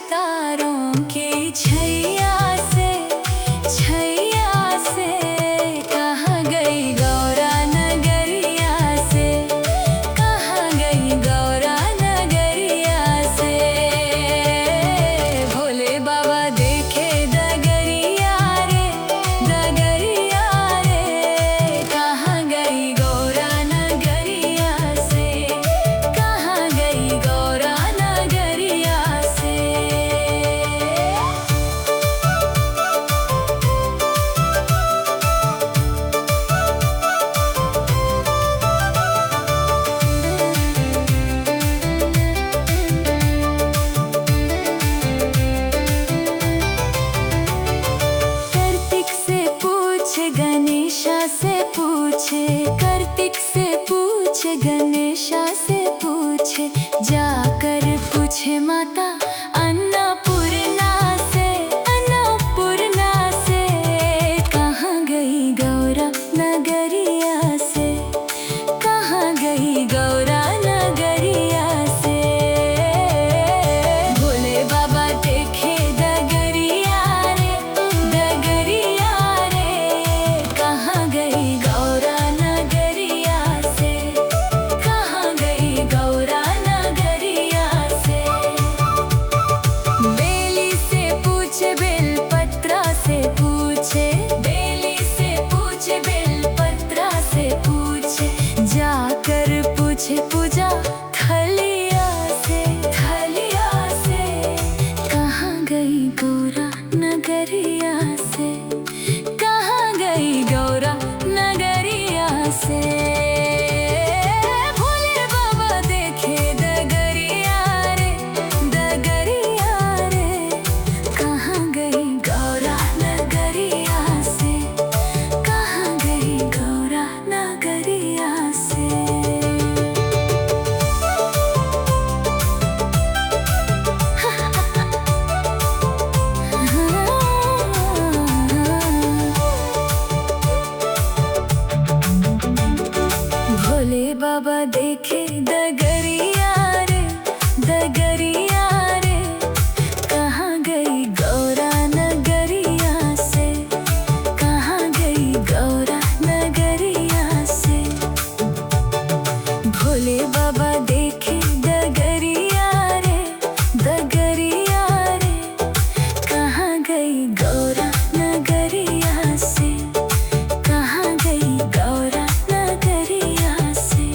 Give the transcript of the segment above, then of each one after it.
सितारों की छैया से कहाँ गई गौरा नगरिया से, कहाँ गई गौरा नगरिया से। भोले बाबा देखे डगरिया रे, कहाँ गई गौरा नगरिया से, कहाँ गई गौरा नगरिया से। कार्तिक से पूछे गणेशा से पूछे, कार्तिक से पूछे गणेशा से पूछे, जाकर पूछे माता अन्नपूर्णा से, अन्नपूर्णा से। कहाँ गई गौरा नगरिया से, कहाँ गई गौरा नगरिया से। भोले बाबा देखे डगरिया रे, कहाँ गई गौरा नगरिया से, कहाँ गई गौरा नगरिया से। बेली से पूछे बेलपत्रा से पूछे, बेली से पूछे बेलपत्रा से पूछे, जाकर पूछे पूजा थलिया से, थलिया से। कहाँ गई गौरा नगरिया से, कहाँ गई गौरा नगरिया से। भोले बाबा देखे डगरिया रे, कहाँ गई गौरा नगरिया से, कहाँ गई गौरा नगरिया से। भोले बाबा देखे डगरिया रे, कहाँ गई गौरा नगरिया से, कहाँ गई गौरा नगरिया से। भोले बाबा देखे डगरिया रे, कहाँ गई गौरा नगरिया से, कहाँ गई गौरा नगरिया से।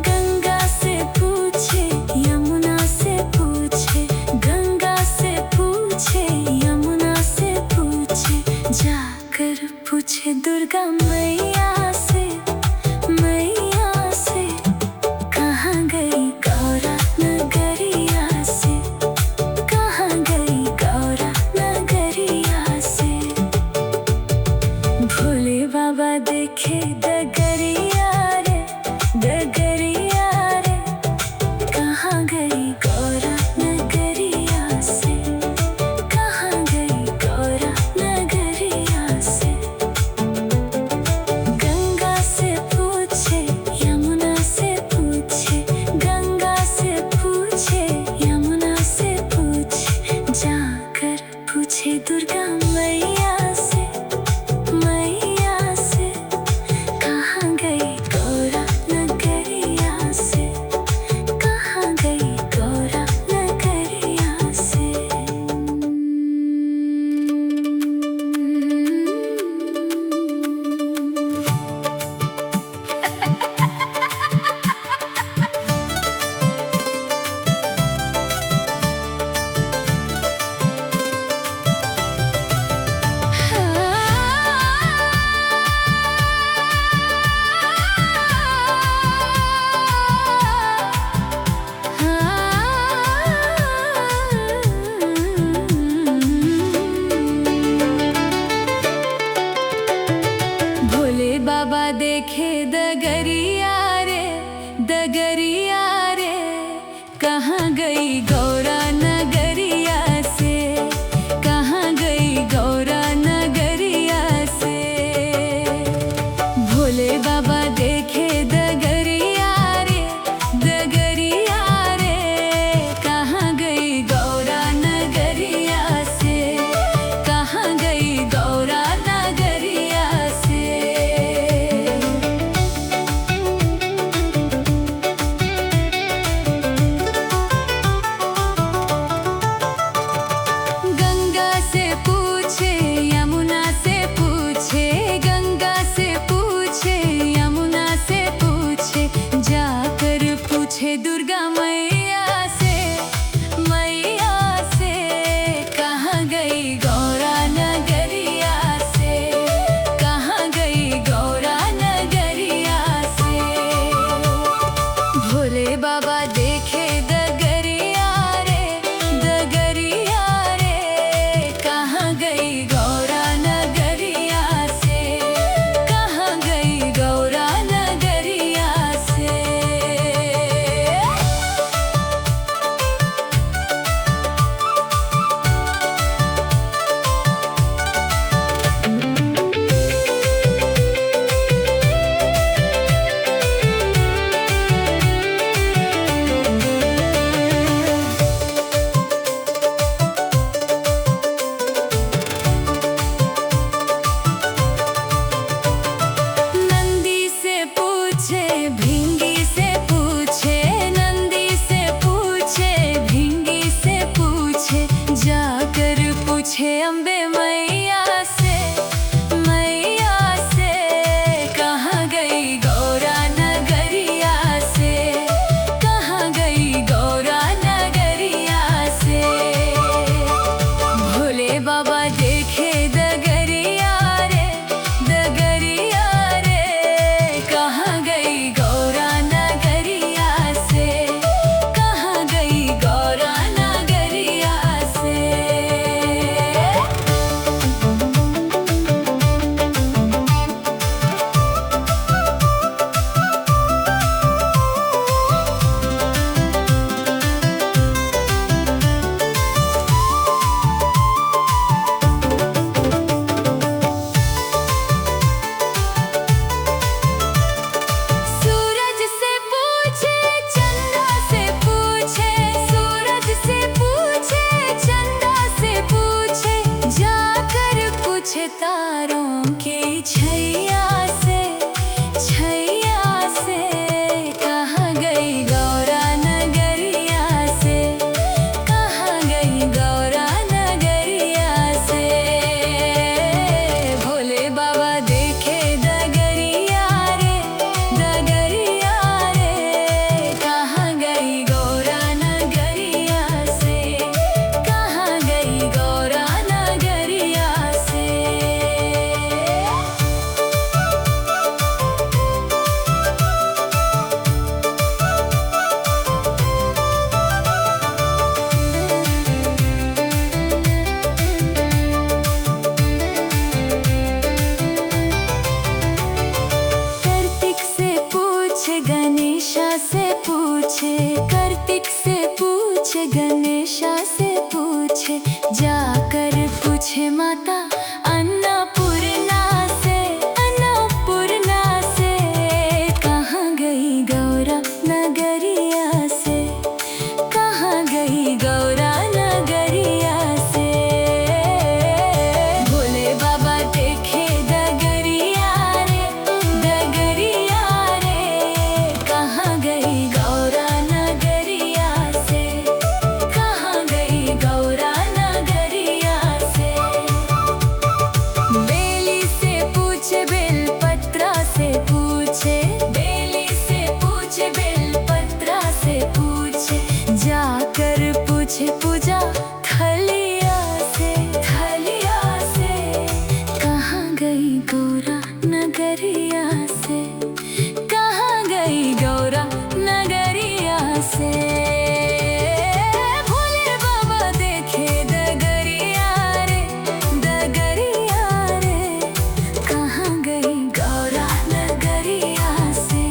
गंगा से पूछे यमुना से पूछे, गंगा से पूछे यमुना से पूछे, जाकर पूछे दुर्गा मैया से, कहाँ गई गौरा नगरिया से, कहाँ गई गौरा नगरिया से। भोले बाबा देखे डगरिया रे, कहाँ गई गौरा नगरिया से, कहाँ गई गौरा नगरिया से। गंगा से पूछे यमुना से पूछे, गंगा से पूछे यमुना से पूछे, जाकर पूछे दुर्गा मैया से, कहाँ गई गौरा नगरिया से, कहाँ गई गौरा नगरिया से। भोले बाबा देखे डगरिया रे, कहाँ गई गौरा नगरिया से, कहाँ गई गौरा नगरिया से। भोले बाबा देखे डगरिया रे, कहाँ गई पूछे दुर्गा मैया से, मैया से, कहाँ गई गौरा नगरिया से, कहाँ गई गौरा नगरिया से। भोले बाबा देखे डगरिया रे, डगरिया रे, कहाँ गई गौरा नगरिया से, कहाँ गई गौरा नगरिया से। नंदी से पूछे, भिंगी से पूछे, नंदी से पूछे, भिंगी से पूछे, जाकर पूछे अम्बे मैया से, मैया से, कहाँ गई गौरा नगरिया से, कहाँ गई गौरा नगरिया से। भोले बाबा देखे डगरिया रे, डगरिया रे, कहाँ गई गौरा नगरिया से, कहाँ गई गौरा नगरिया से। सूरज से पूछे, चंदा से पूछे, सूरज से पूछे, चंदा से पूछे, जाकर पूछे तारों की छैया से, छैया से, कहाँ गई गौरा नगरिया से, कहाँ गई गौरा नगरिया से। भोले बाबा देखे डगरिया रे, डगरिया रे, कहाँ गई गौरा नगरिया से, कहाँ गई गौरा नगरिया से। कार्तिक से पूछे, गणेशा से पूछे, कार्तिक से पूछे, गणेशा से पूछे, जाकर पूछे माता अन्नपूर्णा से, अन्नपूर्णा से, कहाँ गई गौरा नगरिया से, कहाँ गई गौरा नगरिया से। भोले बाबा देखे डगरिया रे, डगरिया रे, कहाँ गई गौरा नगरिया से, कहाँ गई गौरा नगरिया से। बेली से पूछे, बेलपत्रा से पूछे, बेली से पूछे, बेलपत्रा से पूछे, जाकर पूछे पूजा थलिया से, थलिया से, कहाँ गई गौरा नगरिया से, कहाँ गई गौरा नगरिया से। भोले बाबा देखे डगरिया रे, डगरिया रे, कहाँ गई गौरा नगरिया से,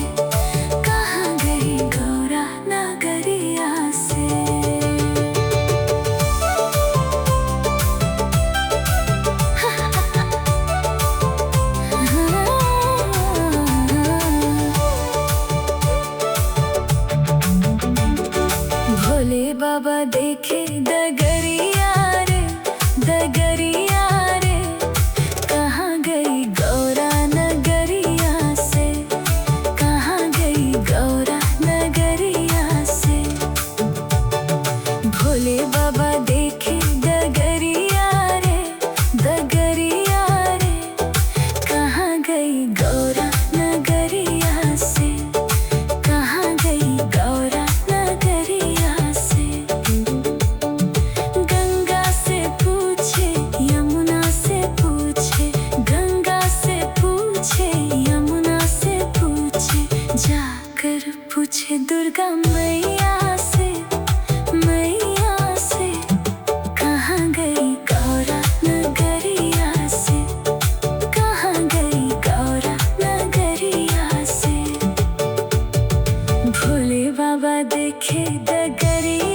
कहाँ गई गौरा नगरिया से। भोले बाबा देखे डगरिया रे, डगरिया रे, कहाँ गई गौरा नगरिया से, कहाँ गई गौरा नगरिया से। भोले बाबा देखे डगरिया रे, डगरिया रे, कहाँ गई गौरा नगरिया से, कहाँ गई गौरा दुर्गा मैया से, मैया से। कहाँ गई गौरा नगरिया से, कहाँ गई गौरा नगरिया से। भोले बाबा देखे डगरिया